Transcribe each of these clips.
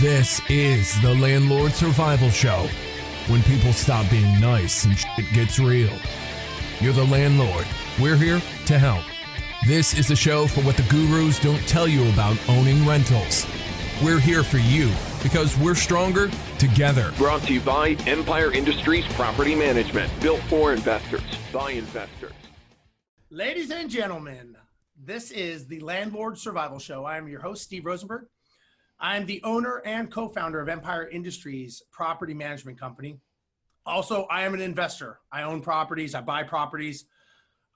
This is the Landlord Survival Show. When people stop being nice and shit gets real. You're the landlord. We're here to help. This is the show for what the gurus don't tell you about owning rentals. We're here for you because we're stronger together. Brought to you by Empire Industries Property Management. Built for investors, by investors. Ladies and gentlemen, this is the Landlord Survival Show. I am your host, Steve Rosenberg. I'm the owner and co-founder of Empire Industries Property Management Company. Also, I am an investor. I own properties. I buy properties.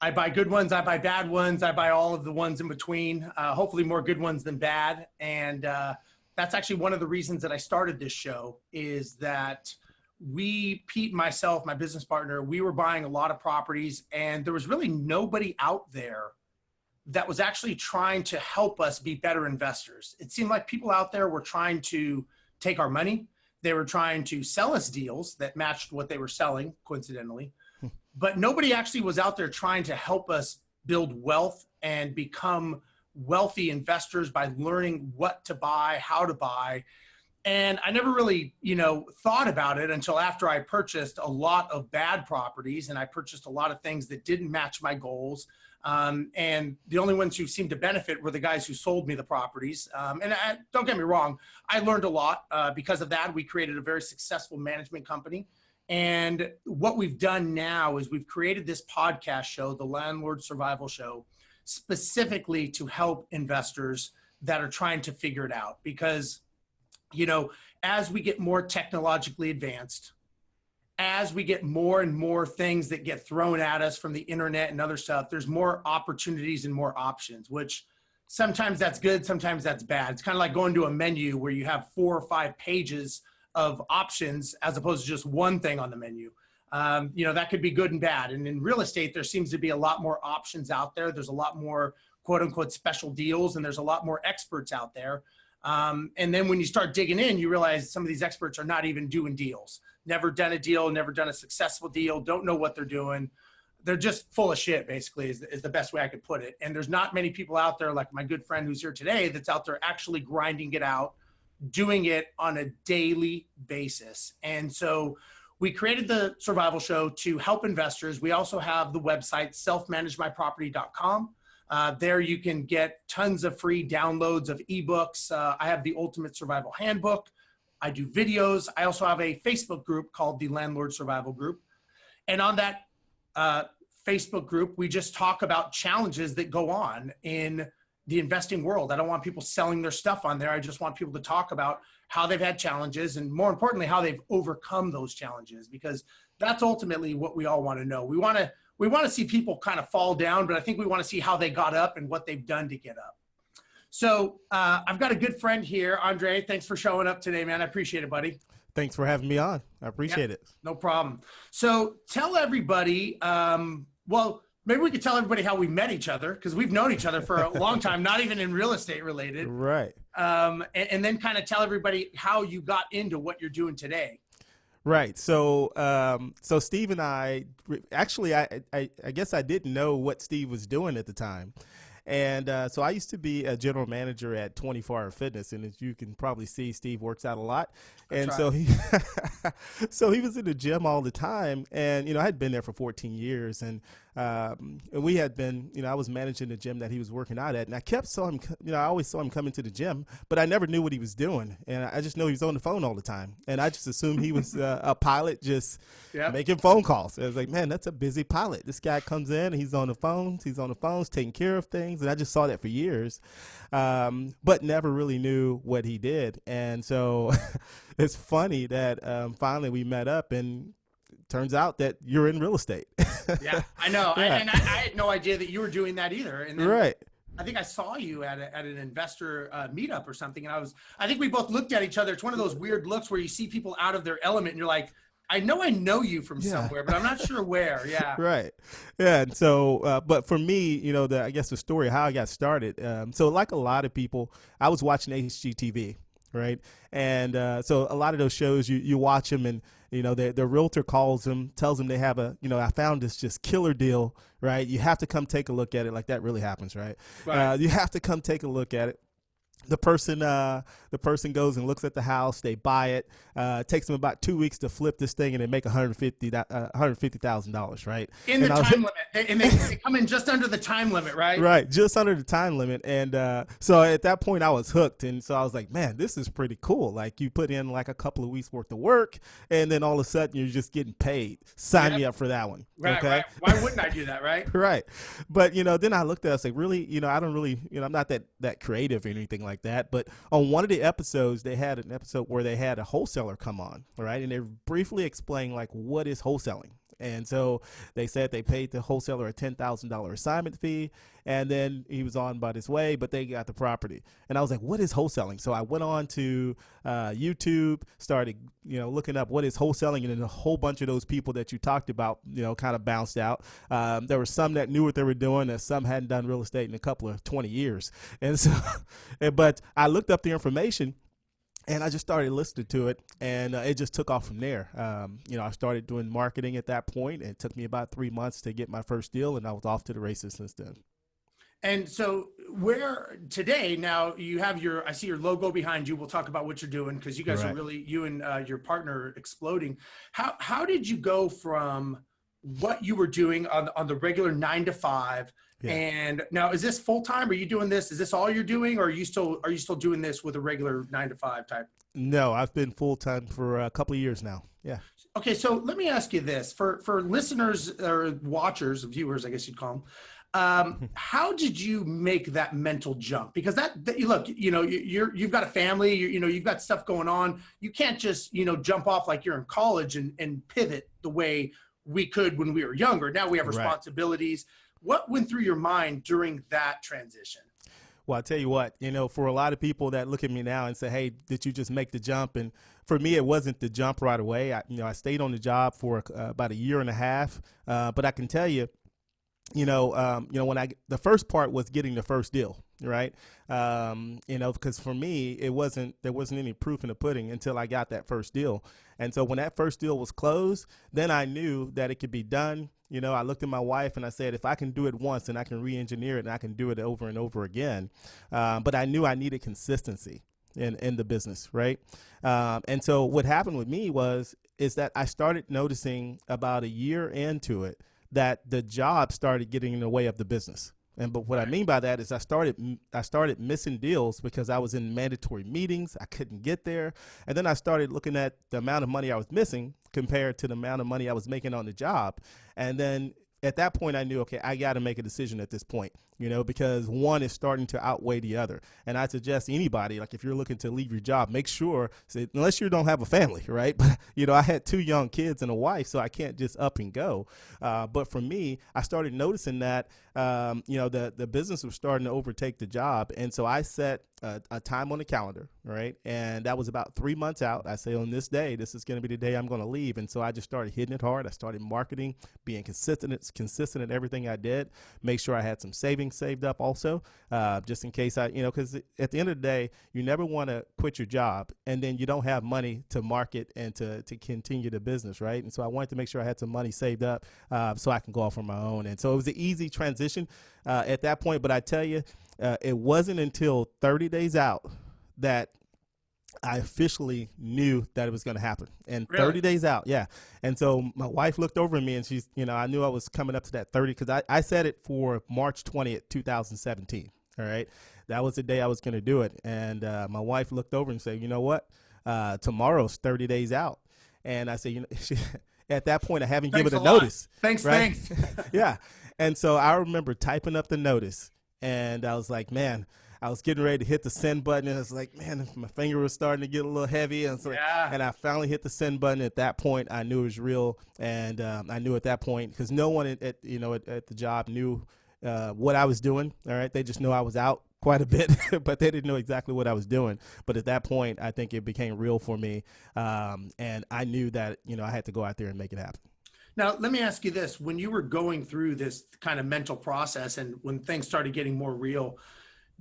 I buy good ones. I buy bad ones. I buy all of the ones in between, hopefully more good ones than bad. And that's actually one of the reasons that I started this show is that Pete, myself, my business partner, we were buying a lot of properties and there was really nobody out there that was actually trying to help us be better investors. It seemed like people out there were trying to take our money. They were trying to sell us deals that matched what they were selling, coincidentally. But nobody actually was out there trying to help us build wealth and become wealthy investors by learning what to buy, how to buy. And I never really, thought about it until after I purchased a lot of bad properties and I purchased a lot of things that didn't match my goals. And the only ones who seemed to benefit were the guys who sold me the properties. Don't get me wrong, I learned a lot because of that. We created a very successful management company. And what we've done now is we've created this podcast show, the Landlord Survival Show, specifically to help investors that are trying to figure it out. Because, as we get more technologically advanced, as we get more and more things that get thrown at us from the internet and other stuff, there's more opportunities and more options, which sometimes that's good, sometimes that's bad. It's kind of like going to a menu where you have 4 or 5 pages of options as opposed to just one thing on the menu. That could be good and bad. And in real estate, there seems to be a lot more options out there. There's a lot more quote unquote special deals and there's a lot more experts out there. And then when you start digging in, you realize some of these experts are not even doing deals. Never done a deal, never done a successful deal, don't know what they're doing. They're just full of shit, basically, is the best way I could put it. And there's not many people out there like my good friend who's here today that's out there actually grinding it out, doing it on a daily basis. And so we created the Survival Show to help investors. We also have the website, selfmanagemyproperty.com. There you can get tons of free downloads of ebooks. I have the Ultimate Survival Handbook. I do videos. I also have a Facebook group called the Landlord Survival Group. And on that Facebook group, we just talk about challenges that go on in the investing world. I don't want people selling their stuff on there. I just want people to talk about how they've had challenges and more importantly, how they've overcome those challenges, because that's ultimately what we all want to know. We want to see people kind of fall down, but I think we want to see how they got up and what they've done to get up. So I've got a good friend here, Andre. Thanks for showing up today, man. I appreciate it, buddy. Thanks for having me on. I appreciate it. No problem. So tell everybody, maybe we could tell everybody how we met each other, because we've known each other for a long time, not even in real estate related. Right. And then kind of tell everybody how you got into what you're doing today. Right. So Steve and I guess I didn't know what Steve was doing at the time. And so I used to be a general manager at 24 Hour Fitness. And as you can probably see, Steve works out a lot. And so he was in the gym all the time. And, I had been there for 14 years. And we had been, I was managing the gym that he was working out at. And I always saw him coming to the gym, but I never knew what he was doing. And I just know he was on the phone all the time. And I just assumed he was a pilot just making phone calls. I was like, man, that's a busy pilot. This guy comes in, and he's on the phones, taking care of things. And I just saw that for years, but never really knew what he did. And so it's funny that finally we met up, and it turns out that you're in real estate. Yeah, I know. Yeah. I had no idea that you were doing that either. And then right. I think I saw you at an investor meetup or something. And I think we both looked at each other. It's one of those weird looks where you see people out of their element and you're like, I know you from somewhere, but I'm not sure where. Yeah. Right. Yeah. And so, but for me, I guess the story of how I got started. So like a lot of people, I was watching HGTV. Right. And so a lot of those shows, you watch them, and the realtor calls them, tells them they have I found this just killer deal. Right. You have to come take a look at it. Like that really happens. Right. You have to come take a look at it. The person goes and looks at the house. They buy it. It takes them about 2 weeks to flip this thing, and they make $150,000, right? In the time limit, and they come in just under the time limit, right? Right, just under the time limit. And so at that point, I was hooked, and so I was like, man, this is pretty cool. Like, you put in like a couple of weeks worth of work, and then all of a sudden you're just getting paid. Sign me up for that one. Right, okay? right. Why wouldn't I do that, right? Right. But, then I looked at it, I was like, really, I don't really, I'm not that creative or anything like that. But on one of the episodes, they had an episode where they had a wholesaler come on, right? And they briefly explained, like, what is wholesaling. And so they said they paid the wholesaler a $10,000 assignment fee, and then he was on about his way, but they got the property. And I was like, what is wholesaling? So I went on to YouTube, started, looking up what is wholesaling, and then a whole bunch of those people that you talked about, kind of bounced out. There were some that knew what they were doing, and some hadn't done real estate in a couple of 20 years. And so, but I looked up the information, and I just started listening to it, and it just took off from there. I started doing marketing at that point, and it took me about 3 months to get my first deal, and I was off to the races since then. And so where today, now you have I see your logo behind you. We'll talk about what you're doing, because you guys are really, you and your partner, exploding. How did you go from what you were doing on the regular 9 to 5? Yeah. And now, is this full time? Are you doing this? Is this all you're doing, or are you still doing this with a regular 9 to 5 type? No, I've been full time for a couple of years now. Yeah. Okay. So let me ask you this: for listeners or watchers, viewers, I guess you'd call them. How did you make that mental jump? Because that look, you've got a family, you've got stuff going on. You can't just, jump off like you're in college and pivot the way we could when we were younger. Now we have responsibilities. Right. What went through your mind during that transition? Well, I'll tell you what, for a lot of people that look at me now and say, hey, did you just make the jump? And for me, it wasn't the jump right away. I stayed on the job for about a year and a half. But I can tell you, when the first part was getting the first deal, right? Because for me, there wasn't any proof in the pudding until I got that first deal. And so when that first deal was closed, then I knew that it could be done. I looked at my wife and I said, if I can do it once, then I can re-engineer it and I can do it over and over again. But I knew I needed consistency in the business, right? And so what happened with me is that I started noticing about a year into it that the job started getting in the way of the business. But what I mean by that is I started missing deals because I was in mandatory meetings. I couldn't get there. And then I started looking at the amount of money I was missing compared to the amount of money I was making on the job. And then at that point, I knew, okay, I got to make a decision at this point, because one is starting to outweigh the other. And I suggest anybody, like if you're looking to leave your job, make sure, unless you don't have a family, right? But, I had 2 young kids and a wife, so I can't just up and go. But for me, I started noticing that, the business was starting to overtake the job. And so I set a time on the calendar, right? And that was about 3 months out. I say, on this day, this is going to be the day I'm going to leave. And so I just started hitting it hard. I started marketing, being consistent in everything I did, make sure I had some savings saved up also, just in case because at the end of the day, you never want to quit your job and then you don't have money to market and to continue the business, right? And so I wanted to make sure I had some money saved up so I can go off on my own. And so it was an easy transition at that point. But I tell you, it wasn't until 30 days out that I officially knew that it was going to happen. And really? 30 days out, yeah. And so my wife looked over at me and she's, I knew I was coming up to that 30 because I set it for March 20th, 2017. All right. That was the day I was going to do it. And my wife looked over and said, you know what? Tomorrow's 30 days out. And I said, at that point, I haven't given a notice. Thanks. Yeah. And so I remember typing up the notice and I was like, man, I was getting ready to hit the send button, and I was like, man, my finger was starting to get a little heavy. And, and I finally hit the send button. At that point, I knew it was real, and I knew at that point, because no one at the job knew what I was doing. All right, they just knew I was out quite a bit, but they didn't know exactly what I was doing. But at that point, I think it became real for me, and I knew that I had to go out there and make it happen. Now, let me ask you this: when you were going through this kind of mental process, and when things started getting more real,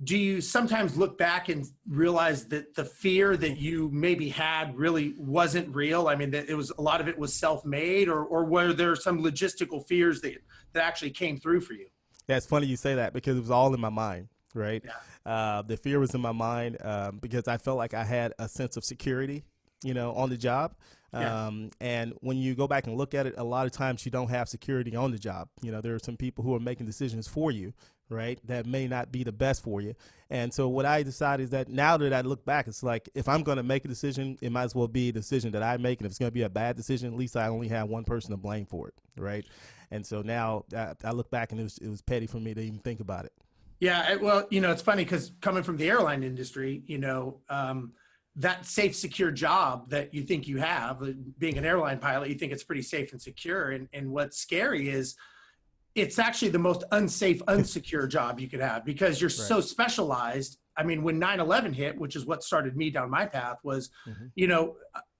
do you sometimes look back and realize that the fear that you maybe had really wasn't real? I mean, that it was, a lot of it was self-made, or were there some logistical fears that actually came through for you? Yeah, it's funny you say that because it was all in my mind. right? The fear was in my mind because I felt like I had a sense of security, on the job. And when you go back and look at it, a lot of times you don't have security on the job. There are some people who are making decisions for you, right, that may not be the best for you. And so what I decided is that now that I look back, it's like if I'm going to make a decision, it might as well be a decision that I make. And if it's going to be a bad decision, at least I only have one person to blame for it, right? And so now I look back and it was petty for me to even think about it. Yeah, well, it's funny because coming from the airline industry, that safe, secure job that you think you have, being an airline pilot, you think it's pretty safe and secure. And what's scary is it's actually the most unsafe, unsecure job you could have because you're so specialized. I mean, when 9/11 hit, which is what started me down my path, was,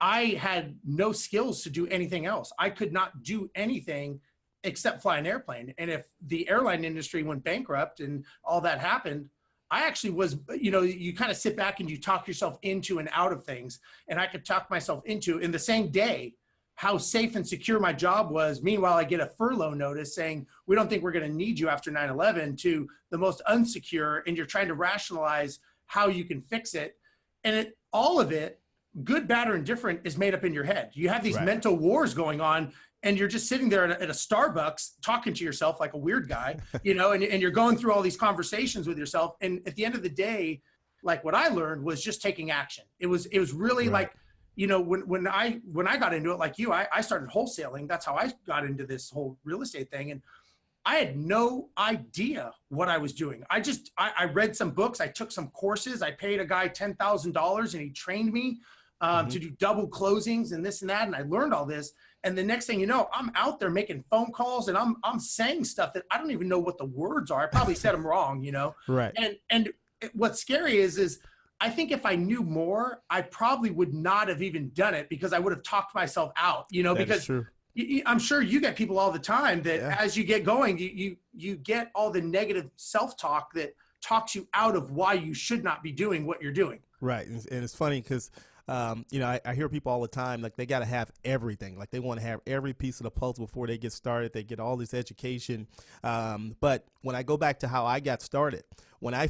I had no skills to do anything else. I could not do anything except fly an airplane. And if the airline industry went bankrupt and all that happened, I actually was, you kind of sit back and you talk yourself into and out of things. And I could talk myself into in the same day how safe and secure my job was. Meanwhile, I get a furlough notice saying, we don't think we're going to need you after 9/11, to the most unsecure. And you're trying to rationalize how you can fix it. And all of it, good, bad, or indifferent, is made up in your head. You have these mental wars going on. And you're just sitting there at a Starbucks talking to yourself like a weird guy, and you're going through all these conversations with yourself. And at the end of the day, like what I learned was just taking action. It was really like, when I got into it, like you, I started wholesaling. That's how I got into this whole real estate thing. And I had no idea what I was doing. I read some books. I took some courses. I paid a guy $10,000 and he trained me to do double closings and this and that. And I learned all this. And the next thing you know, I'm out there making phone calls and I'm saying stuff that I don't even know what the words are. I probably said them wrong, Right. And what's scary is I think if I knew more, I probably would not have even done it because I would have talked myself out, because I'm sure you get people all the time that as you get going, you get all the negative self-talk that talks you out of why you should not be doing what you're doing. Right. And it's funny because I hear people all the time, like they got to have everything. Like they want to have every piece of the puzzle before they get started. They get all this education. But when I go back to how I got started, when I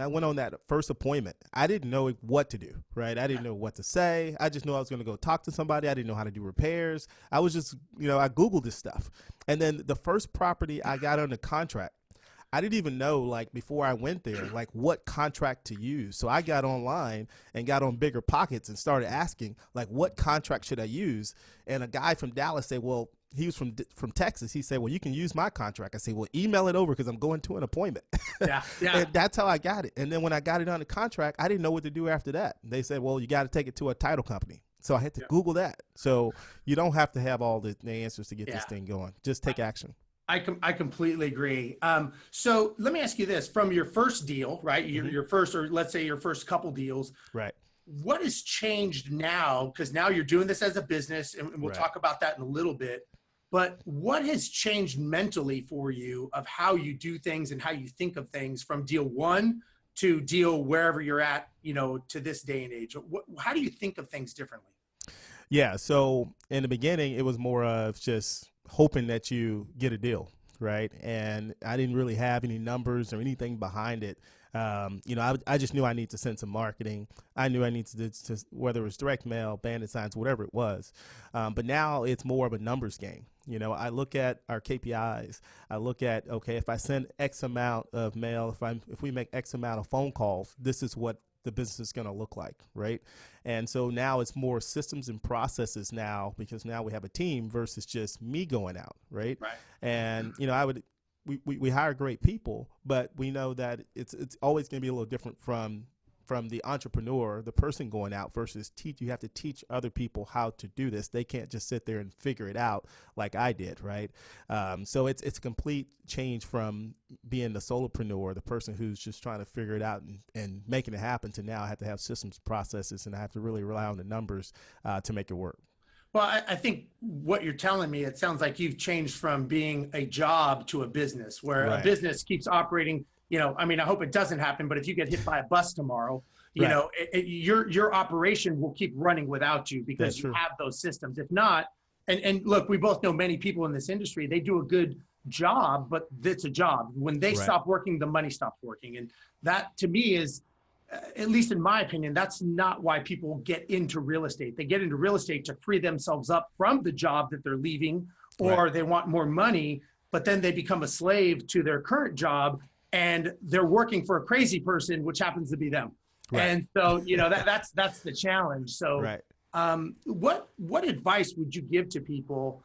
went on that first appointment, I didn't know what to do, right? I didn't know what to say. I just knew I was going to go talk to somebody. I didn't know how to do repairs. I was just, I Googled this stuff. And then the first property I got under contract, I didn't even know, like, before I went there, like, what contract to use. So I got online and got on Bigger Pockets and started asking, like, what contract should I use? And a guy from Dallas said, well, he was from Texas. He said, well, you can use my contract. I said, well, email it over because I'm going to an appointment. Yeah. And that's how I got it. And then when I got it on the contract, I didn't know what to do after that. They said, well, you got to take it to a title company. So I had to Google that. So you don't have to have all the answers to get this thing going. Just take action. I completely agree. So let me ask you this: from your first deal, right? Your first, or let's say your first couple deals, right? What has changed now? Because now you're doing this as a business, and we'll talk about that in a little bit. But what has changed mentally for you of how you do things and how you think of things from deal one to deal wherever you're at, to this day and age? How do you think of things differently? Yeah. So in the beginning, it was more of just hoping that you get a deal, right? And I didn't really have any numbers or anything behind it. I just knew I need to send some marketing. I knew I needed to whether it was direct mail, bandit signs, whatever it was. But now it's more of a numbers game. I look at our KPIs. I look at, okay, if I send X amount of mail, if we make X amount of phone calls, this is what the business is going to look like, right? And so now it's more systems and processes now, because now we have a team versus just me going out, right? And we hire great people, but we know that it's always going to be a little different from the entrepreneur, the person going out, versus you have to teach other people how to do this. They can't just sit there and figure it out like I did, right? So it's a complete change from being the solopreneur, the person who's just trying to figure it out and making it happen, to now I have to have systems, processes, and I have to really rely on the numbers to make it work. Well, I think what you're telling me, it sounds like you've changed from being a job to a business, where a business keeps operating. I hope it doesn't happen, but if you get hit by a bus tomorrow, your operation will keep running without you because you have those systems. If not, and look, we both know many people in this industry, they do a good job, but it's a job. When they stop working, the money stops working. And that to me is, at least in my opinion, that's not why people get into real estate. They get into real estate to free themselves up from the job that they're leaving, or they want more money, but then they become a slave to their current job and they're working for a crazy person, which happens to be them. And so, that's the challenge. So what advice would you give to people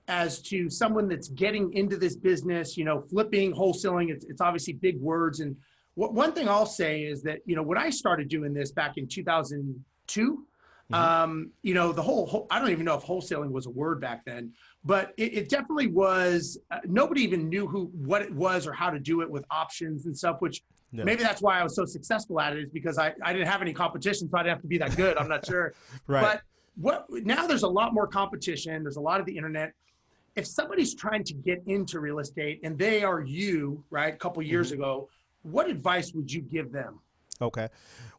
as to someone that's getting into this business, flipping, wholesaling? It's obviously big words. And one thing I'll say is that, when I started doing this back in 2002, the whole, I don't even know if wholesaling was a word back then, but it definitely was, nobody even knew what it was or how to do it with options and stuff, which maybe that's why I was so successful at it, is because I didn't have any competition, so I didn't have to be that good. I'm not sure. But now there's a lot more competition. There's a lot of the internet. If somebody's trying to get into real estate and they are you, right, a couple years ago, what advice would you give them? Okay.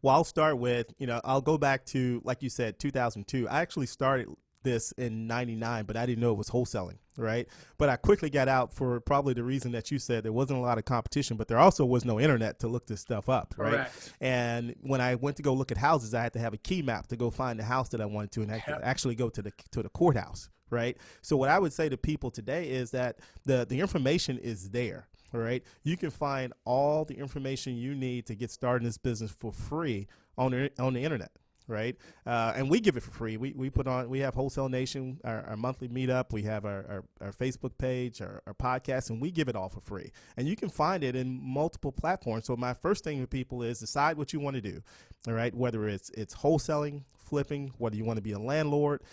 Well, I'll start with, I'll go back to, like you said, 2002. I actually started this in 99, but I didn't know it was wholesaling, right? But I quickly got out for probably the reason that you said. There wasn't a lot of competition, but there also was no internet to look this stuff up, right? Correct. And when I went to go look at houses, I had to have a key map to go find the house that I wanted to, and actually go to the courthouse, right? So what I would say to people today is that the information is there. All right. You can find all the information you need to get started in this business for free on the internet. Right. And we give it for free. We have Wholesale Nation, our monthly meetup. We have our Facebook page, our podcast, and we give it all for free. And you can find it in multiple platforms. So my first thing with people is decide what you want to do. All right. Whether it's wholesaling, flipping, whether you want to be a landlord,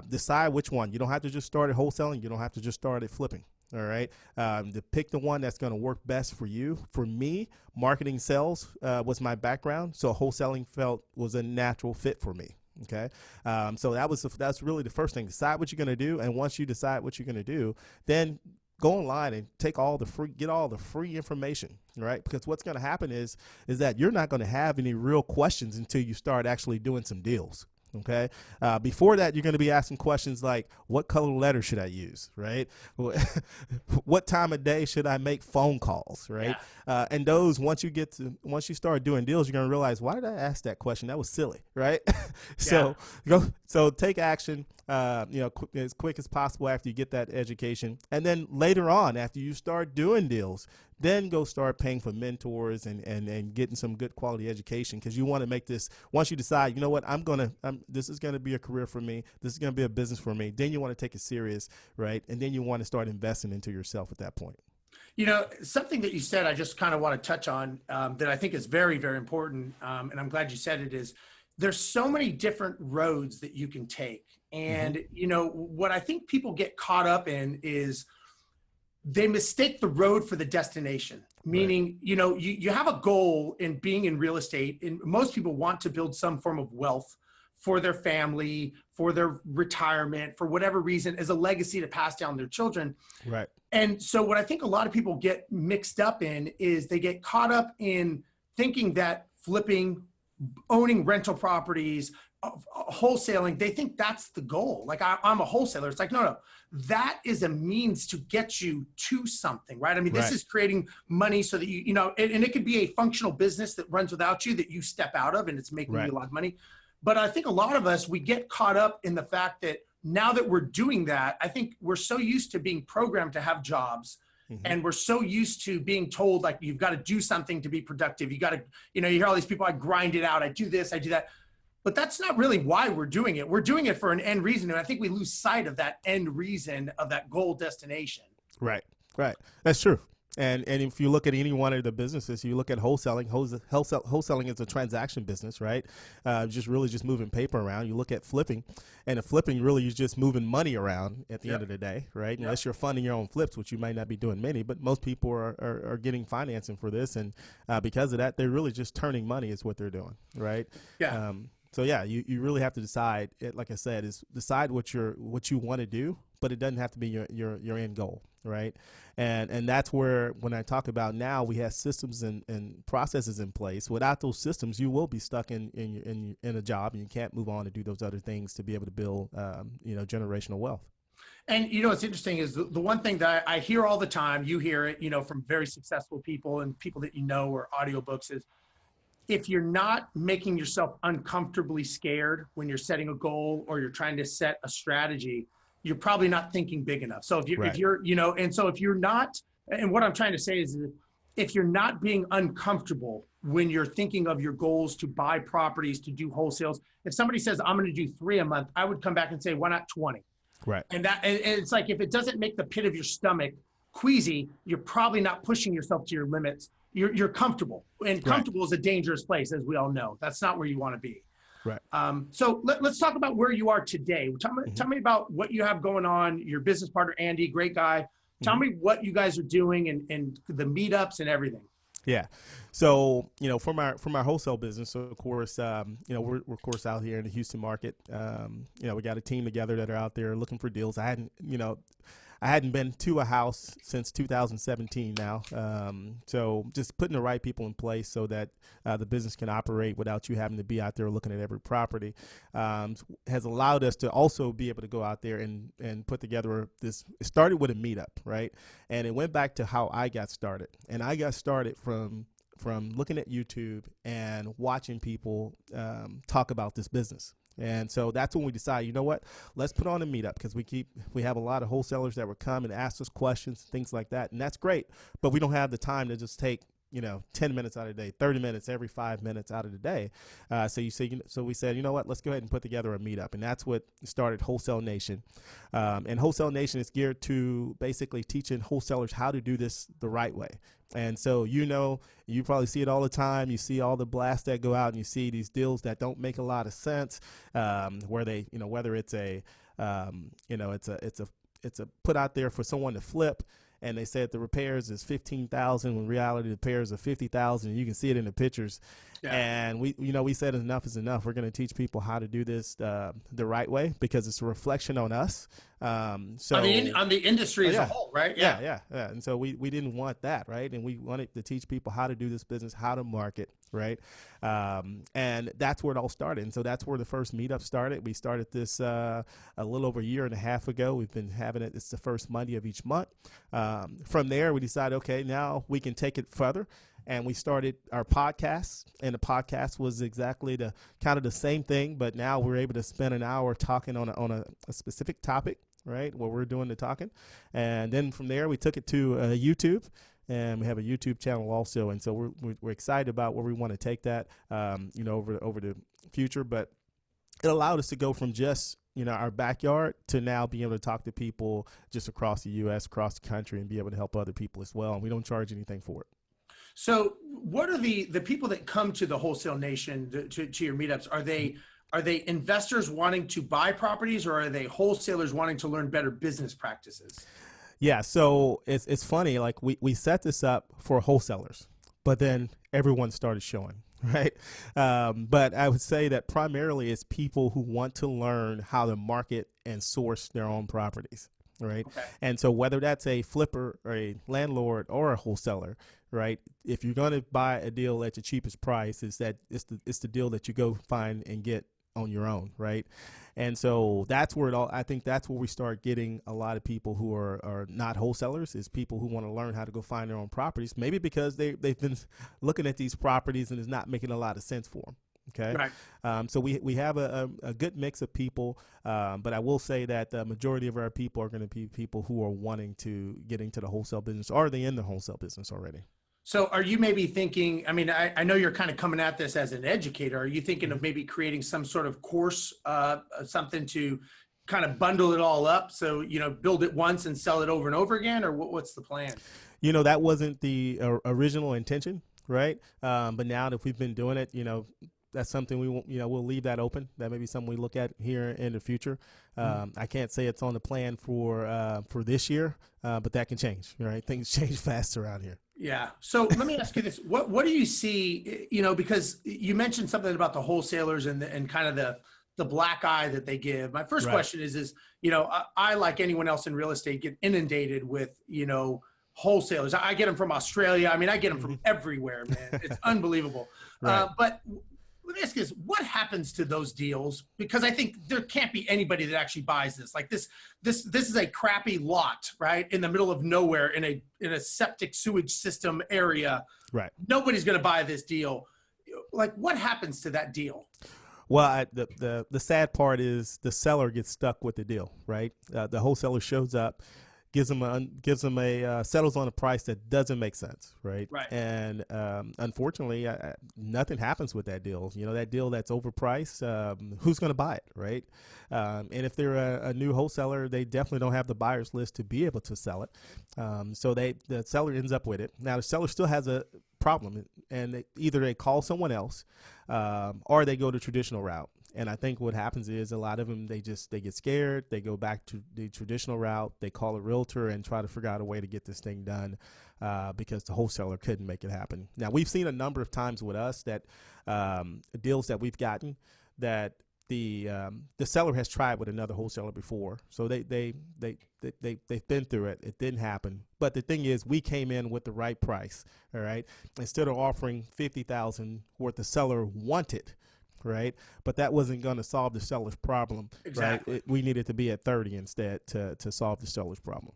decide which one. You don't have to just start at wholesaling. You don't have to just start at flipping. All right. To pick the one that's going to work best for you. For me, marketing sales was my background. So wholesaling was a natural fit for me. Okay. So that's really the first thing. Decide what you're going to do. And once you decide what you're going to do, then go online and get all the free information. Right. Because what's going to happen is that you're not going to have any real questions until you start actually doing some deals. Okay. Before that, you're going to be asking questions like, what color letter should I use? Right. What time of day should I make phone calls? Right. Yeah. And those, once you start doing deals, you're going to realize, why did I ask that question? That was silly. Right. So take action, as quick as possible after you get that education. And then later on, after you start doing deals, then go start paying for mentors and getting some good quality education, because you want to make this, once you decide, you know what, this is going to be a career for me, this is going to be a business for me, then you want to take it serious, right? And then you want to start investing into yourself at that point. Something that you said, I just kind of want to touch on that I think is very, very important, and I'm glad you said it, is there's so many different roads that you can take. And, what I think people get caught up in is they mistake the road for the destination, meaning, you have a goal in being in real estate, and most people want to build some form of wealth for their family, for their retirement, for whatever reason, as a legacy to pass down their children. Right. And so what I think a lot of people get mixed up in is they get caught up in thinking that flipping, owning rental properties, wholesaling, they think that's the goal. Like, I'm a wholesaler. It's like, no, that is a means to get you to something, right? I mean, this is creating money so that and it could be a functional business that runs without you, that you step out of, and it's making you a lot of money. But I think a lot of us, we get caught up in the fact that now that we're doing that, I think we're so used to being programmed to have jobs. And we're so used to being told, like, you've got to do something to be productive. You got to, you hear all these people, I grind it out. I do this, I do that. But that's not really why we're doing it. We're doing it for an end reason. And I think we lose sight of that end reason, of that goal destination. Right. That's true. And if you look at any one of the businesses, you look at wholesaling. Wholesaling is a transaction business, right? Just moving paper around. You look at flipping, and flipping really is just moving money around at the end of the day, right? Unless you're funding your own flips, which you might not be doing many, but most people are getting financing for this, and because of that, they're really just turning money is what they're doing, right? Yeah. So you really have to decide. Like I said, is decide what you want to do, but it doesn't have to be your end goal, right? And that's where, when I talk about now, we have systems and processes in place. Without those systems, you will be stuck in a job, and you can't move on to do those other things to be able to build generational wealth. And what's interesting is the one thing that I hear all the time, you hear it, from very successful people and people that or audiobooks, is if you're not making yourself uncomfortably scared when you're setting a goal or you're trying to set a strategy, you're probably not thinking big enough. So if you're, and so if you're not, and what I'm trying to say is if you're not being uncomfortable when you're thinking of your goals to buy properties, to do wholesales, if somebody says, I'm going to do 3 a month, I would come back and say, why not 20? Right. And it's like, if it doesn't make the pit of your stomach queasy, you're probably not pushing yourself to your limits. You're comfortable, and comfortable is a dangerous place, as we all know. That's not where you want to be. Right. So let's talk about where you are today. Tell me about what you have going on. Your business partner, Andy, great guy. Tell me what you guys are doing and the meetups and everything. Yeah. So, for my wholesale business, so of course, we're of course out here in the Houston market. We got a team together that are out there looking for deals. I hadn't been to a house since 2017 now. So just putting the right people in place so that the business can operate without you having to be out there looking at every property has allowed us to also be able to go out there and put together this. It started with a meetup, right? And it went back to how I got started. And I got started from looking at YouTube and watching people talk about this business. And so that's when we decided, you know what, let's put on a meetup, because we have a lot of wholesalers that would come and ask us questions, things like that. And that's great. But we don't have the time to just take, 10 minutes out of the day, 30 minutes every 5 minutes out of the day. So we said, you know what, let's go ahead and put together a meetup. And that's what started Wholesale Nation. And Wholesale Nation is geared to basically teaching wholesalers how to do this the right way. And so, you probably see it all the time. You see all the blasts that go out, and you see these deals that don't make a lot of sense, where they, whether it's a put out there for someone to flip, and they said the repairs is $15,000 when reality the repairs are $50,000. You can see it in the pictures. Yeah. And we said enough is enough. We're going to teach people how to do this the right way, because it's a reflection on us. So on the industry as a whole, right? Yeah. And so we didn't want that, right? And we wanted to teach people how to do this business, how to market, right? And that's where it all started. And so that's where the first meetup started. We started this a little over a year and a half ago. We've been having it. It's the first Monday of each month. From there, we decided, okay, now we can take it further. And we started our podcast, and the podcast was exactly the kind of the same thing, but now we're able to spend an hour talking on a specific topic, right, where we're doing the talking. And then from there, we took it to YouTube, and we have a YouTube channel also. And so we're excited about where we want to take that, over the future. But it allowed us to go from just our backyard to now being able to talk to people just across the U.S., across the country, and be able to help other people as well. And we don't charge anything for it. So what are the people that come to the Wholesale Nation to your meetups? Are they investors wanting to buy properties, or are they wholesalers wanting to learn better business practices? Yeah, so it's funny. Like we set this up for wholesalers, but then everyone started showing, right? But I would say that primarily it's people who want to learn how to market and source their own properties. Right. Okay. And so whether that's a flipper or a landlord or a wholesaler, right, if you're going to buy a deal at the cheapest price, it's the deal that you go find and get on your own. Right. And so that's where I think that's where we start getting a lot of people who are not wholesalers, is people who want to learn how to go find their own properties, maybe because they've been looking at these properties and it's not making a lot of sense for them. Okay. Right. So we have a good mix of people, but I will say that the majority of our people are going to be people who are wanting to get into the wholesale business, or are they in the wholesale business already? So are you maybe thinking, I know you're kind of coming at this as an educator. Are you thinking of maybe creating some sort of course, something to kind of bundle it all up? So, build it once and sell it over and over again, or what's the plan? That wasn't the original intention. Right. But now that we've been doing it, that's something we'll leave that open. That may be something we look at here in the future. I can't say it's on the plan for this year, but that can change. Right, things change fast around here. Yeah. So let me ask you this: what do you see? Because you mentioned something about the wholesalers and kind of the black eye that they give. My first question is I, like anyone else in real estate, get inundated with wholesalers. I get them from Australia. I get them from everywhere, man. It's unbelievable. Right. But let me ask you this: what happens to those deals? Because I think there can't be anybody that actually buys this. Like this is a crappy lot, right, in the middle of nowhere in a septic sewage system area. Right. Nobody's going to buy this deal. Like, what happens to that deal? Well, the sad part is the seller gets stuck with the deal, right? The wholesaler shows up, gives them a settles on a price that doesn't make sense, right? Right. And unfortunately, nothing happens with that deal. You know, that deal that's overpriced, who's going to buy it, right? And if they're a new wholesaler, they definitely don't have the buyer's list to be able to sell it. So the seller ends up with it. Now, the seller still has a problem, and either they call someone else or they go the traditional route. And I think what happens is a lot of them, they get scared. They go back to the traditional route. They call a realtor and try to figure out a way to get this thing done because the wholesaler couldn't make it happen. Now, we've seen a number of times with us that deals that we've gotten that the seller has tried with another wholesaler before. So they've been through it. It didn't happen. But the thing is, we came in with the right price. All right. Instead of offering $50,000 what the seller wanted. Right. But that wasn't going to solve the seller's problem. Exactly. Right? We needed to be at 30 instead to solve the seller's problem.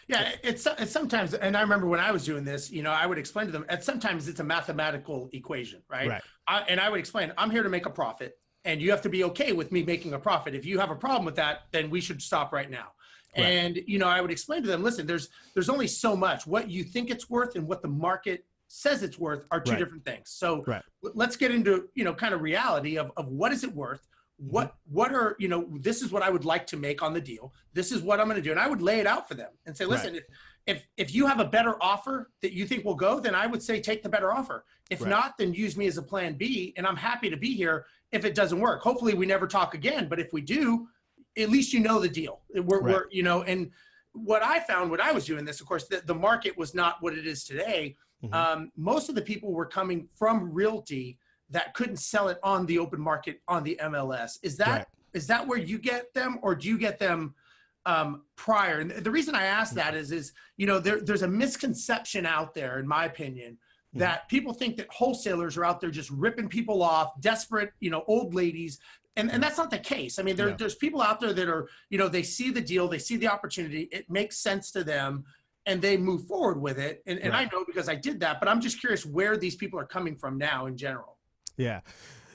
Yeah, it's sometimes, and I remember when I was doing this, you know, I would explain to them, and sometimes it's a mathematical equation, right? I would explain, I'm here to make a profit, and you have to be okay with me making a profit. If you have a problem with that, then we should stop right now. Right. And, you know, I would explain to them, listen, there's only so much. What you think it's worth and what the market says it's worth are two different things. So let's get into, you know, kind of reality of what is it worth? What are, you know, this is what I would like to make on the deal. This is what I'm going to do. And I would lay it out for them and say, listen, if you have a better offer that you think will go, then I would say take the better offer. If not, then use me as a plan B. And I'm happy to be here if it doesn't work. Hopefully we never talk again. But if we do, at least you know the deal. We're you know, and what I found when I was doing this, of course, the market was not what it is today. Most of the people were coming from realty that couldn't sell it on the open market on the MLS. Is that where you get them, or do you get them prior? And the reason I ask that is you know, there's a misconception out there, in my opinion, that people think that wholesalers are out there just ripping people off, desperate, you know, old ladies. And that's not the case. I mean, there's people out there that are, you know, they see the deal, they see the opportunity, it makes sense to them, and they move forward with it. And I know because I did that, but I'm just curious where these people are coming from now in general. Yeah.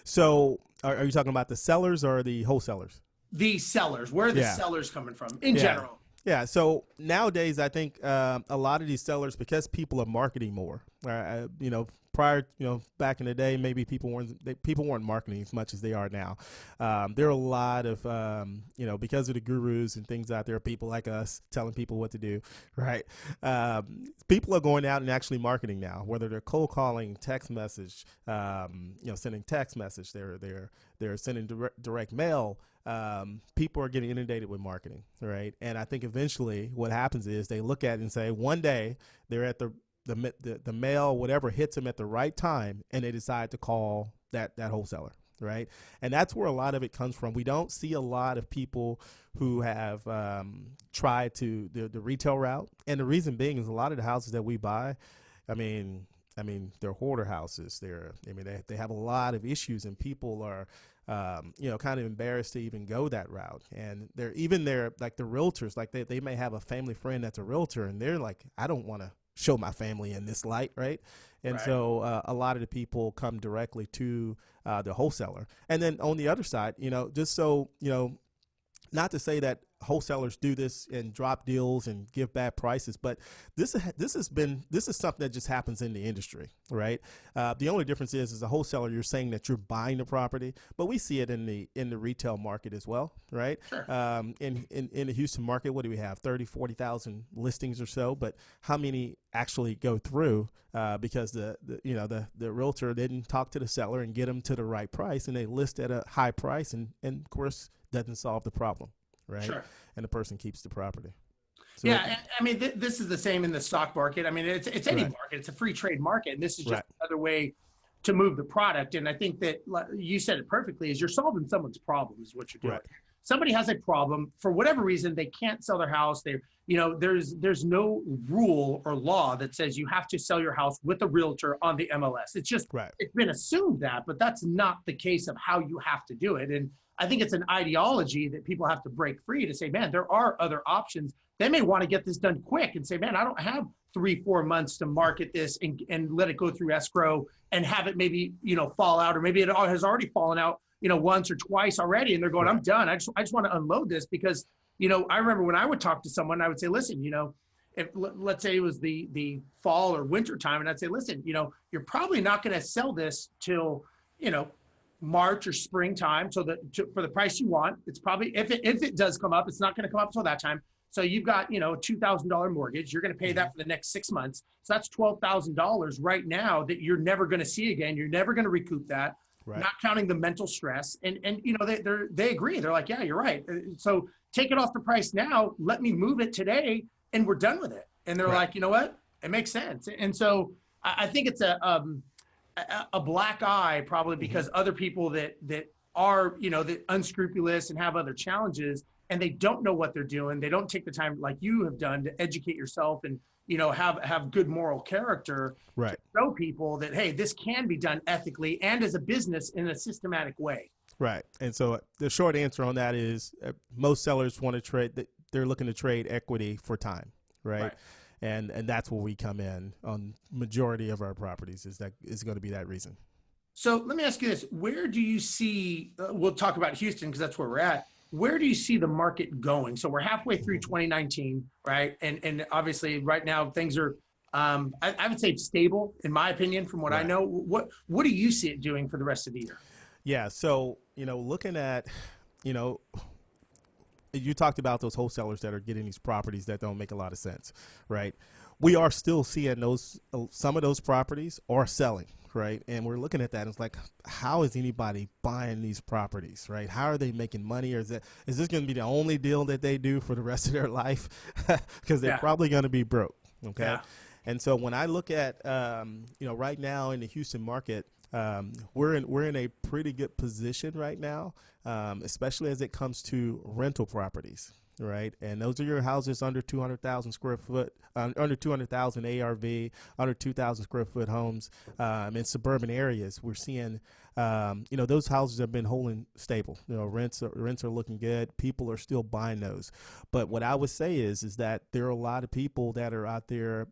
So are you talking about the sellers or the wholesalers? The sellers. Where are the sellers coming from in general? Yeah. So nowadays, I think a lot of these sellers, because people are marketing more, you know, prior, you know, back in the day, maybe people weren't marketing as much as they are now. There are a lot of, you know, because of the gurus and things out there, people like us telling people what to do, right? People are going out and actually marketing now, whether they're cold calling, text message, you know, sending text message, they're sending direct mail. People are getting inundated with marketing, right? And I think eventually what happens is they look at it and say, one day they're at the mail, whatever hits them at the right time, and they decide to call that wholesaler, right? And that's where a lot of it comes from. We don't see a lot of people who have tried to the retail route, and the reason being is a lot of the houses that we buy, I mean, they're hoarder houses. They have a lot of issues, and people are, you know, kind of embarrassed to even go that route. And they're like the realtors, like they may have a family friend that's a realtor, and they're like, I don't want to show my family in this light, right? And so a lot of the people come directly to the wholesaler. And then on the other side, you know, just so, you know, not to say that wholesalers do this and drop deals and give bad prices, but this is something that just happens in the industry, right? The only difference is, as a wholesaler, you're saying that you're buying the property, but we see it in the retail market as well, right? Sure. In the Houston market, what do we have? 40,000 listings or so, but how many actually go through because the realtor didn't talk to the seller and get them to the right price, and they list at a high price, and of course doesn't solve the problem, right? Sure. And the person keeps the property. So, yeah, I mean, this is the same in the stock market. I mean, it's any market. It's a free trade market, and this is just another way to move the product. And I think that you said it perfectly: is you're solving someone's problem is what you're doing. somebody has a problem for whatever reason, they can't sell their house. There's no rule or law that says you have to sell your house with a realtor on the MLS. It's just, It's been assumed that, but that's not the case of how you have to do it. And I think it's an ideology that people have to break free to say, man, there are other options. They may want to get this done quick and say, man, I don't have 3-4 months to market this and let it go through escrow and have it maybe, fall out, or maybe it has already fallen out, once or twice already. And they're going, I'm done. I just want to unload this because, I remember when I would talk to someone, I would say, listen, if let's say it was the fall or winter time, and I'd say, listen, you're probably not going to sell this till, March or springtime. So for the price you want, it's probably, if it does come up, it's not going to come up until that time. So you've got, a $2,000 mortgage. You're going to pay that for the next 6 months. So that's $12,000 right now that you're never going to see again. You're never going to recoup that. Right. Not counting the mental stress. And they agree. They're like, yeah, you're right. So take it off the price now. Let me move it today, and we're done with it. And they're like, you know what? It makes sense. And so I think it's a black eye, probably because other people that are, that unscrupulous and have other challenges, and they don't know what they're doing. They don't take the time like you have done to educate yourself and, have good moral character to show people that, hey, this can be done ethically and as a business in a systematic way. Right. And so the short answer on that is most sellers want to trade. They're looking to trade equity for time. Right. And that's where we come in on majority of our properties is going to be that reason. So let me ask you this. Where do you see, we'll talk about Houston because that's where we're at. Where do you see the market going? So we're halfway through 2019, right? And obviously right now things are, I would say stable in my opinion, from what I know. What do you see it doing for the rest of the year? Yeah. So, looking at, you talked about those wholesalers that are getting these properties that don't make a lot of sense, right? We are still seeing some of those properties are selling, right? And we're looking at that and it's like, how is anybody buying these properties, right? How are they making money? Or is this going to be the only deal that they do for the rest of their life? Because they're probably going to be broke, okay? Yeah. And so when I look at, right now in the Houston market, we're in a pretty good position right now, especially as it comes to rental properties, right? And those are your houses under 200,000 square foot, under 200,000 ARV, under 2,000 square foot homes in suburban areas. We're seeing, those houses have been holding stable. Rents are looking good. People are still buying those. But what I would say is that there are a lot of people that are out there,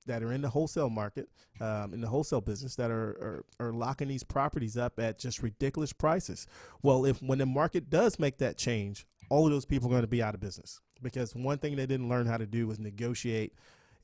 that are in the wholesale market, in the wholesale business, that are locking these properties up at just ridiculous prices. Well, when the market does make that change, all of those people are going to be out of business, because one thing they didn't learn how to do was negotiate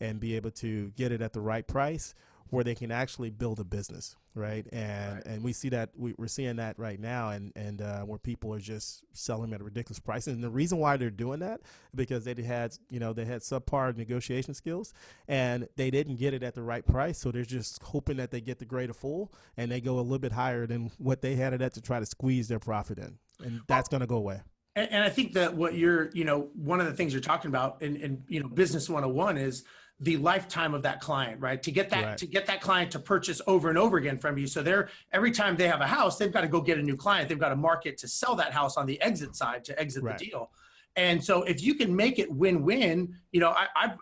and be able to get it at the right price where they can actually build a business, right? And we see that, we're seeing that right now, and where people are just selling at a ridiculous price. And the reason why they're doing that is because they had subpar negotiation skills and they didn't get it at the right price. So they're just hoping that they get the greater full and they go a little bit higher than what they had it at to try to squeeze their profit in. And that's going to go away. And I think that what you're, one of the things you're talking about in Business 101 is the lifetime of that client, right? To get that client to purchase over and over again from you. So every time they have a house, they've got to go get a new client. They've got to market to sell that house on the exit side to exit the deal. And so if you can make it win-win, I've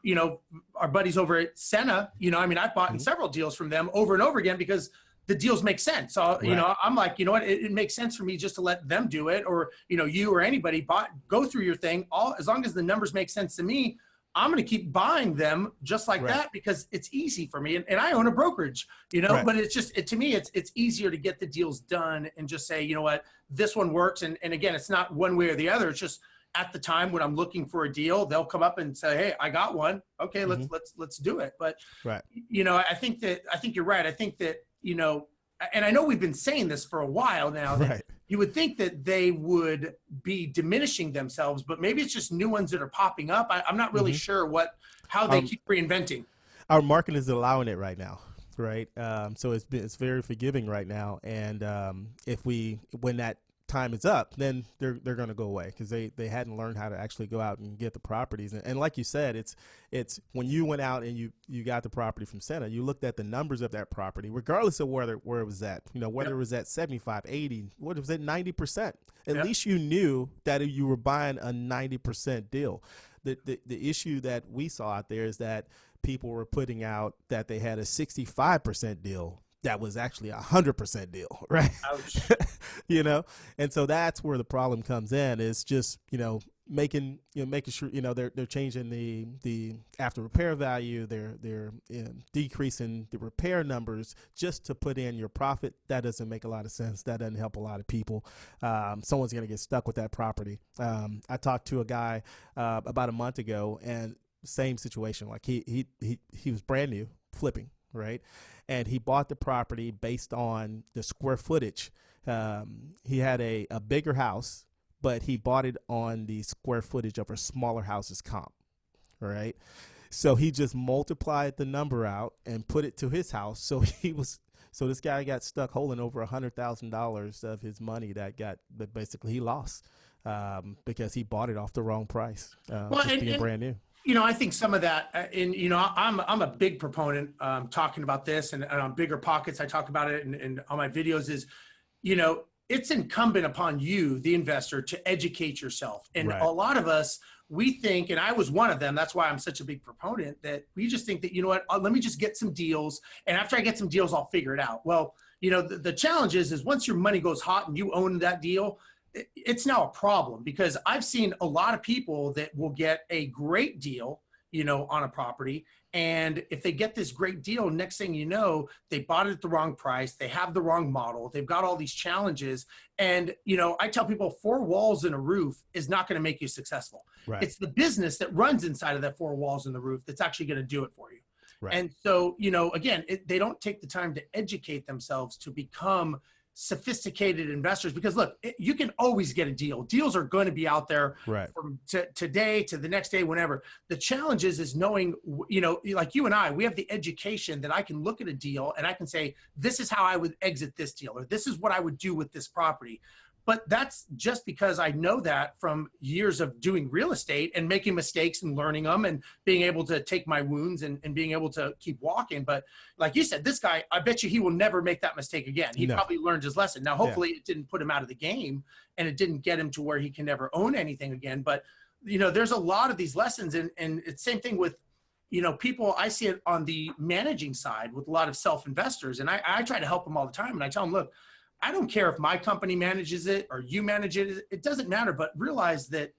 our buddies over at Senna, I've bought in several deals from them over and over again because the deals make sense. So, I'm like, what, it makes sense for me just to let them do it, or, you or anybody go through your thing. As long as the numbers make sense to me, I'm going to keep buying them just like that, because it's easy for me. And I own a brokerage, but it's just, to me, it's easier to get the deals done and just say, what, this one works. And again, it's not one way or the other. It's just at the time when I'm looking for a deal, they'll come up and say, hey, I got one. Okay, let's do it. But, I think you're right. I think that, and I know we've been saying this for a while now, that you would think that they would be diminishing themselves, but maybe it's just new ones that are popping up. I'm not really sure how they keep reinventing. Our market is allowing it right now, right? So it's very forgiving right now. And when that time is up, then they're going to go away because they hadn't learned how to actually go out and get the properties. And like you said, it's when you went out and you got the property from Santa, you looked at the numbers of that property, regardless of where it was at, whether it was at 75, 80, what was it, 90%. At least you knew that you were buying a 90% deal. The issue that we saw out there is that people were putting out that they had a 65% deal that was actually 100% deal, right? Ouch. And so that's where the problem comes in, is just, making sure, they're changing the after repair value, they're decreasing the repair numbers just to put in your profit. That doesn't make a lot of sense. That doesn't help a lot of people. Someone's going to get stuck with that property. I talked to a guy about a month ago, and same situation. Like he was brand new flipping, right? And he bought the property based on the square footage. He had a bigger house, but he bought it on the square footage of a smaller house's comp, right? So he just multiplied the number out and put it to his house. So this guy got stuck holding over $100,000 of his money that basically he lost because he bought it off the wrong price, being brand new. I think some of that, I'm a big proponent talking about this, and on Bigger Pockets, I talk about it, and on my videos is, it's incumbent upon you, the investor, to educate yourself. And Right. A lot of us, we think, and I was one of them, that's why I'm such a big proponent, that we just think that, let me just get some deals, and after I get some deals, I'll figure it out. Well, the challenge is once your money goes hot and you own that deal, it's now a problem, because I've seen a lot of people that will get a great deal, on a property. And if they get this great deal, next thing you know, they bought it at the wrong price. They have the wrong model. They've got all these challenges. And, I tell people 4 walls and a roof is not going to make you successful. Right. It's the business that runs inside of that 4 walls and the roof that's actually going to do it for you. Right. And so, again, they don't take the time to educate themselves to become sophisticated investors, because look, you can always get a deal. Deals are going to be out there Right. from today to the next day, whenever. The challenge is knowing, like you and I, we have the education that I can look at a deal and I can say, this is how I would exit this deal, or this is what I would do with this property. But that's just because I know that from years of doing real estate and making mistakes and learning them and being able to take my wounds and being able to keep walking. But like you said, this guy, I bet you he will never make that mistake again. He probably learned his lesson. Now, hopefully it didn't put him out of the game and it didn't get him to where he can never own anything again. But, there's a lot of these lessons, and it's the same thing with, people. I see it on the managing side with a lot of self-investors, and I try to help them all the time. And I tell them, look, I don't care if my company manages it or you manage it. It doesn't matter. But realize that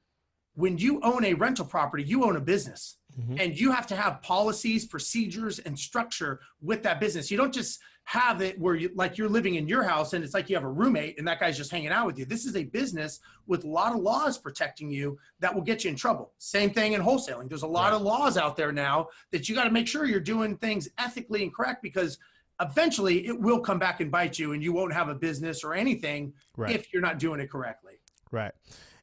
when you own a rental property, you own a business. Mm-hmm. And you have to have policies, procedures, and structure with that business. You don't just have it where you're living in your house and it's like you have a roommate and that guy's just hanging out with you. This is a business with a lot of laws protecting you that will get you in trouble. Same thing in wholesaling. There's a lot of laws out there now that you got to make sure you're doing things ethically and correct, because eventually it will come back and bite you, and you won't have a business or anything if you're not doing it correctly. Right.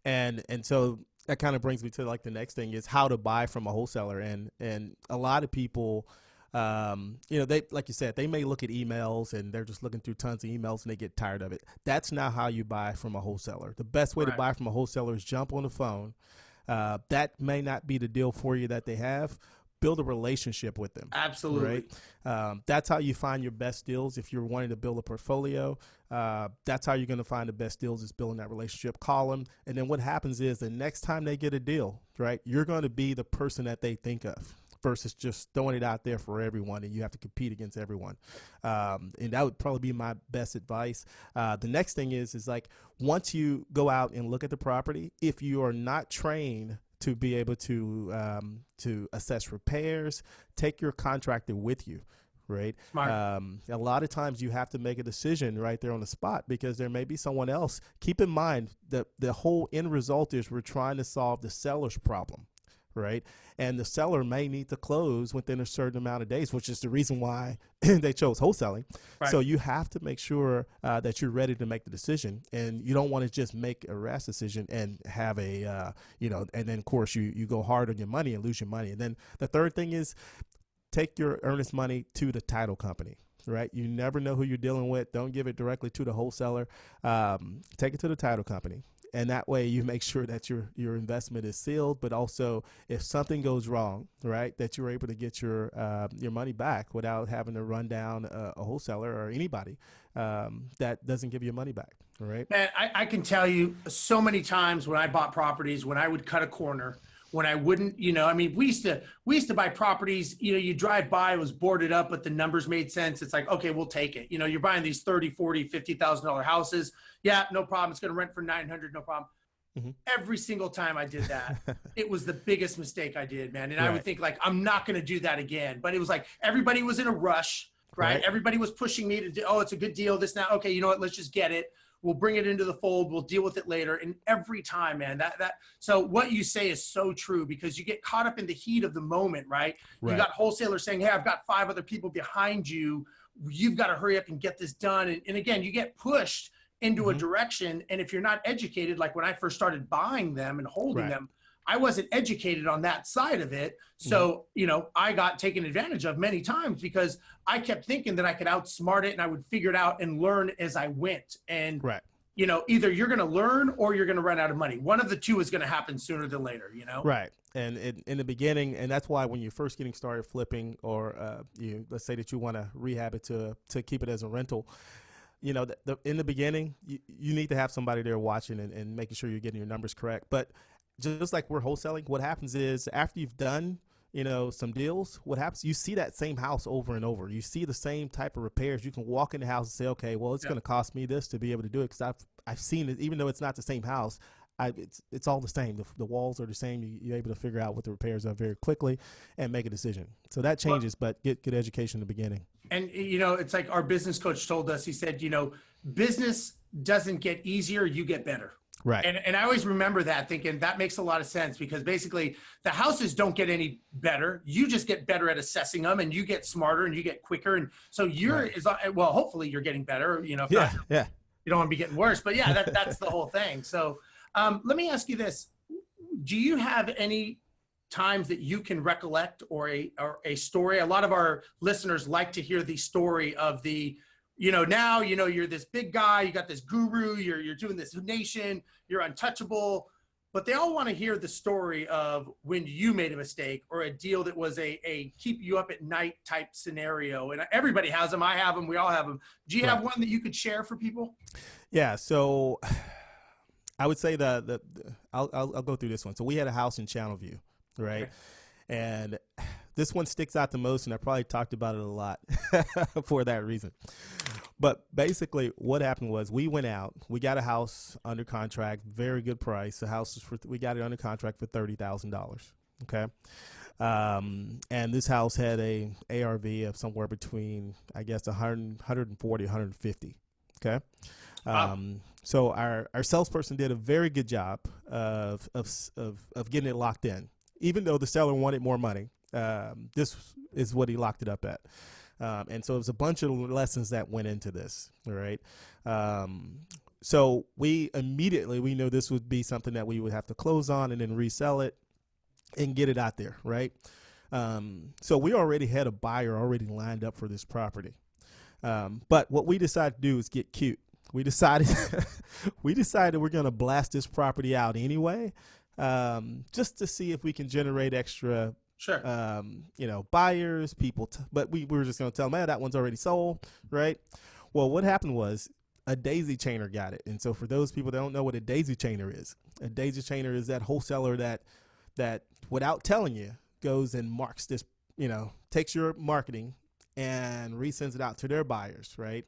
And so that kind of brings me to like the next thing is how to buy from a wholesaler. And a lot of people, they, like you said, they may look at emails and they're just looking through tons of emails and they get tired of it. That's not how you buy from a wholesaler. The best way to buy from a wholesaler is jump on the phone. That may not be the deal for you that they have. Build a relationship with them. Absolutely. Right. That's how you find your best deals. If you're wanting to build a portfolio, that's how you're going to find the best deals, is building that relationship. Call them. And then what happens is the next time they get a deal, right, you're going to be the person that they think of versus just throwing it out there for everyone and you have to compete against everyone. And that would probably be my best advice. The next thing is like, once you go out and look at the property, if you are not trained to be able to assess repairs, take your contractor with you, right? Smart. A lot of times you have to make a decision right there on the spot because there may be someone else. Keep in mind that the whole end result is we're trying to solve the seller's problem, right? And the seller may need to close within a certain amount of days, which is the reason why they chose wholesaling. Right. So you have to make sure that you're ready to make the decision, and you don't want to just make a rash decision and have and then of course you go hard on your money and lose your money. And then the third thing is take your earnest money to the title company. right? You never know who you're dealing with. Don't give it directly to the wholesaler. Take it to the title company. And that way you make sure that your investment is sealed, but also if something goes wrong, right, that you're able to get your money back without having to run down a wholesaler or anybody that doesn't give you money back, right? Man, I can tell you so many times when I bought properties, when I would cut a corner, when I wouldn't, I mean, we used to buy properties, you drive by, it was boarded up, but the numbers made sense. It's like, okay, we'll take it. You're buying these $30,000, $40,000, $50,000 houses. Yeah, no problem. It's going to rent for $900, no problem. Mm-hmm. Every single time I did that, it was the biggest mistake I did, man. And I would think like, I'm not going to do that again. But it was like, everybody was in a rush, right? Everybody was pushing me to do, oh, it's a good deal. This now, okay, you know what? Let's just get it. We'll bring it into the fold. We'll deal with it later. And every time, man, so what you say is so true because you get caught up in the heat of the moment, right? You got wholesalers saying, hey, I've got 5 other people behind you. You've got to hurry up and get this done. And again, you get pushed into a direction. And if you're not educated, like when I first started buying them and holding them, I wasn't educated on that side of it. So, I got taken advantage of many times because I kept thinking that I could outsmart it and I would figure it out and learn as I went. And, either you're going to learn or you're going to run out of money. One of the two is going to happen sooner than later, Right. And in the beginning, and that's why when you're first getting started flipping or let's say that you want to rehab it to keep it as a rental, in the beginning, you need to have somebody there watching and making sure you're getting your numbers correct. But just like we're wholesaling, what happens is after you've done, some deals, what happens, you see that same house over and over. You see the same type of repairs. You can walk in the house and say, okay, well, it's going to cost me this to be able to do it because I've seen it, even though it's not the same house. It's all the same. The walls are the same. You're able to figure out what the repairs are very quickly and make a decision. So that changes, but get good education in the beginning. And, it's like our business coach told us, he said, business doesn't get easier, you get better. Right. And I always remember that thinking that makes a lot of sense because basically the houses don't get any better. You just get better at assessing them and you get smarter and you get quicker. And so hopefully you're getting better, if not, you don't want to be getting worse, but that's the whole thing. So let me ask you this. Do you have any times that you can recollect or a story? A lot of our listeners like to hear the story of the, now, you're this big guy, you got this guru, you're doing this nation, you're untouchable, but they all want to hear the story of when you made a mistake or a deal that was a keep you up at night type scenario. And everybody has them. I have them. We all have them. Do you have one that you could share for people? Yeah. So I would say I'll go through this one. So we had a house in Channelview, right? Okay. And this one sticks out the most, and I probably talked about it a lot for that reason. But basically what happened was we went out, we got a house under contract, very good price. The house we got it under contract for $30,000. Okay. And this house had a ARV of somewhere between, I guess, 140, 150. Okay. So our salesperson did a very good job of getting it locked in, even though the seller wanted more money. This is what he locked it up at. And so it was a bunch of lessons that went into this. All right. So we know this would be something that we would have to close on and then resell it and get it out there. Right. So we already had a buyer already lined up for this property. But what we decided to do is get cute. We decided we're going to blast this property out anyway, just to see if we can generate extra buyers, people, but we were just going to tell them, man, that one's already sold, right? Well, what happened was a daisy chainer got it. And so for those people that don't know what a daisy chainer is that wholesaler that without telling you goes and marks this, takes your marketing and resends it out to their buyers, right?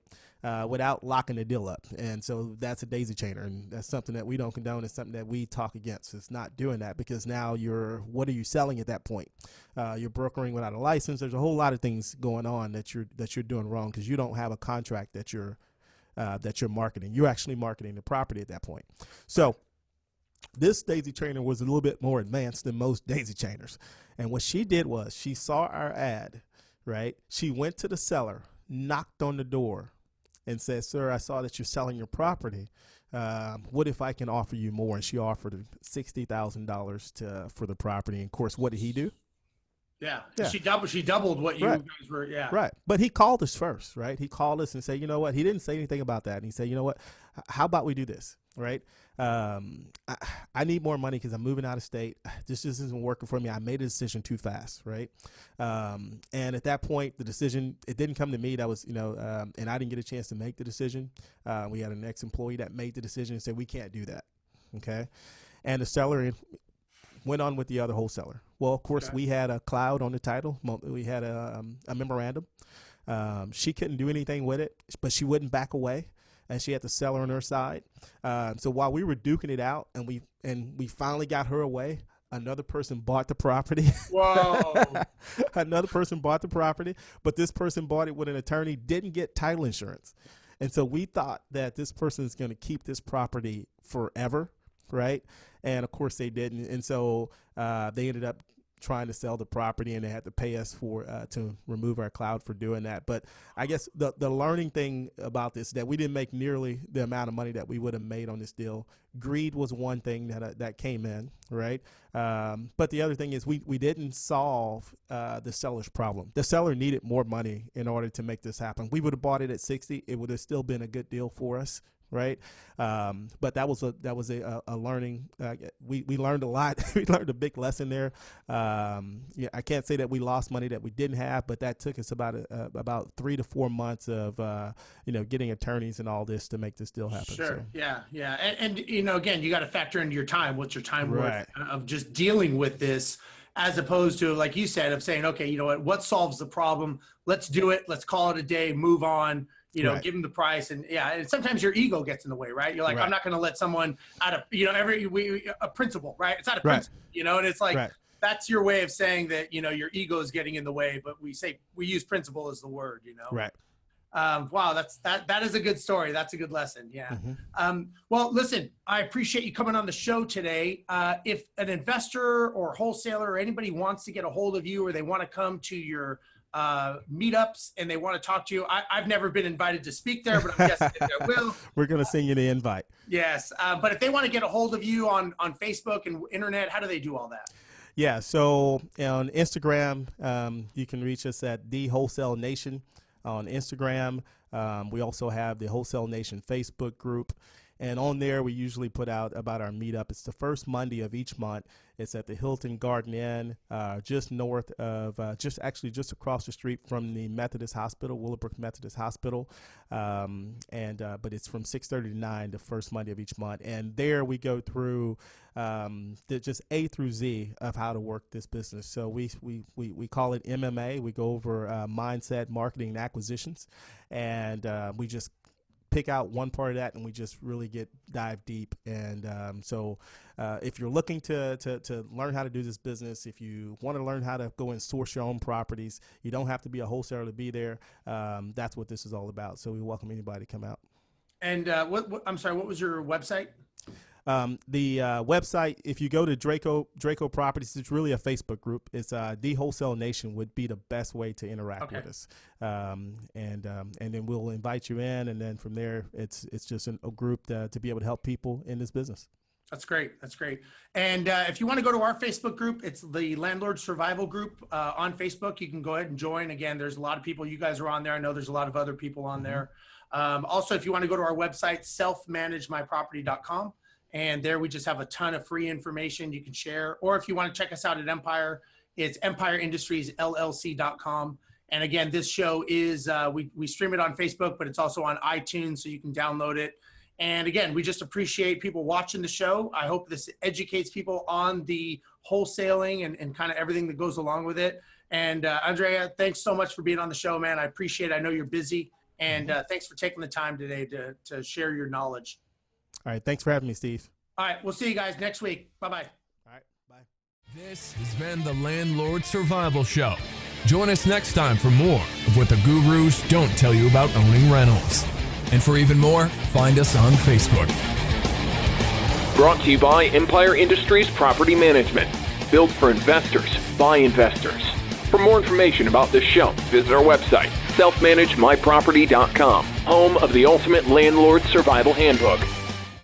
Without locking the deal up. And so that's a daisy chainer. And that's something that we don't condone. It's something that we talk against. It's not doing that because now what are you selling at that point? You're brokering without a license. There's a whole lot of things going on that you're doing wrong because you don't have a contract that you're marketing. You're actually marketing the property at that point. So this daisy chainer was a little bit more advanced than most daisy chainers. And what she did was she saw our ad, right? She went to the seller, knocked on the door, and said, sir, I saw that you're selling your property. What if I can offer you more? And she offered $60,000 for the property. And of course, what did he do? Yeah. She doubled what you guys were. Yeah. Right. But he called us first, right? He called us and said, you know what? He didn't say anything about that. And he said, you know what? How about we do this? Right. I need more money because I'm moving out of state. This just isn't working for me. I made a decision too fast. Right. And at that point, the decision, it didn't come to me. That was, and I didn't get a chance to make the decision. We had an ex-employee that made the decision and said, we can't do that. Okay. And the seller went on with the other wholesaler. Well, of course, we had a cloud on the title. We had a memorandum. She couldn't do anything with it, but she wouldn't back away. And she had the seller on her side. So while we were duking it out and we finally got her away, another person bought the property. Whoa. Another person bought the property, but this person bought it with an attorney, didn't get title insurance. And so we thought that this person is going to keep this property forever, right? And of course they didn't. And so they ended up trying to sell the property, and they had to pay us to remove our cloud for doing that. But I guess the learning thing about this is that we didn't make nearly the amount of money that we would have made on this deal. Greed was one thing that came in, right? But the other thing is we didn't solve the seller's problem. The seller needed more money in order to make this happen. We would have bought it at 60. It would have still been a good deal for us. Right. But that was a learning. We learned a lot. We learned a big lesson there. I can't say that we lost money that we didn't have, but that took us about 3 to 4 months of, getting attorneys and all this to make this deal happen. Sure. So. Yeah. And again, you got to factor into your time. What's your time right. worth of just dealing with this, as opposed to, like you said, of saying, okay, you know what solves the problem? Let's do it. Let's call it a day, move on. Right. Give them the price. And and sometimes your ego gets in the way, right? You're like, right. I'm not going to let someone out of, a principle, right? It's not a principle, and it's like, that's your way of saying that, your ego is getting in the way, but we use principle as the word, Right. Wow. That is a good story. That's a good lesson. Yeah. Mm-hmm. Well, listen, I appreciate you coming on the show today. If an investor or wholesaler or anybody wants to get a hold of you, or they want to come to your meetups and they want to talk to you, I've never been invited to speak there, but I'm guessing that I will. We're going to send you the invite. Yes. But if they want to get a hold of you on Facebook and internet, how do they do all that? Yeah. So on Instagram, you can reach us at The Wholesale Nation on Instagram. We also have the Wholesale Nation Facebook group. And on there, we usually put out about our meetup. It's the first Monday of each month. It's at the Hilton Garden Inn, just north of, just across the street from the Methodist Hospital, Willowbrook Methodist Hospital. But it's from 6:30 to 9, the first Monday of each month. And there we go through just A through Z of how to work this business. So we call it MMA. We go over mindset, marketing, and acquisitions. And we just pick out one part of that, and we just really dive deep. And so if you're looking to learn how to do this business, if you want to learn how to go and source your own properties, you don't have to be a wholesaler to be there. That's what this is all about. So we welcome anybody to come out. And I'm sorry, what was your website? The website, if you go to Draco Properties, it's really a Facebook group. It's The Wholesale Nation would be the best way to interact with us. And then we'll invite you in, and then from there, it's just a group to be able to help people in this business. That's great. That's great. And if you want to go to our Facebook group, it's the Landlord Survival Group on Facebook. You can go ahead and join. Again, there's a lot of people. You guys are on there. I know there's a lot of other people on there. Also, if you want to go to our website, selfmanagemyproperty.com. And there we just have a ton of free information you can share. Or if you want to check us out at Empire, it's empireindustriesllc.com. And again, this show is, we stream it on Facebook, but it's also on iTunes, so you can download it. And again, we just appreciate people watching the show. I hope this educates people on the wholesaling and kind of everything that goes along with it. And Andrea, thanks so much for being on the show, man. I appreciate it. I know you're busy. And thanks for taking the time today to share your knowledge. All right. Thanks for having me, Steve. All right. We'll see you guys next week. Bye-bye. All right. Bye. This has been the Landlord Survival Show. Join us next time for more of what the gurus don't tell you about owning rentals. And for even more, find us on Facebook. Brought to you by Empire Industries Property Management. Built for investors, by investors. For more information about this show, visit our website, selfmanagemyproperty.com, home of the ultimate landlord survival handbook.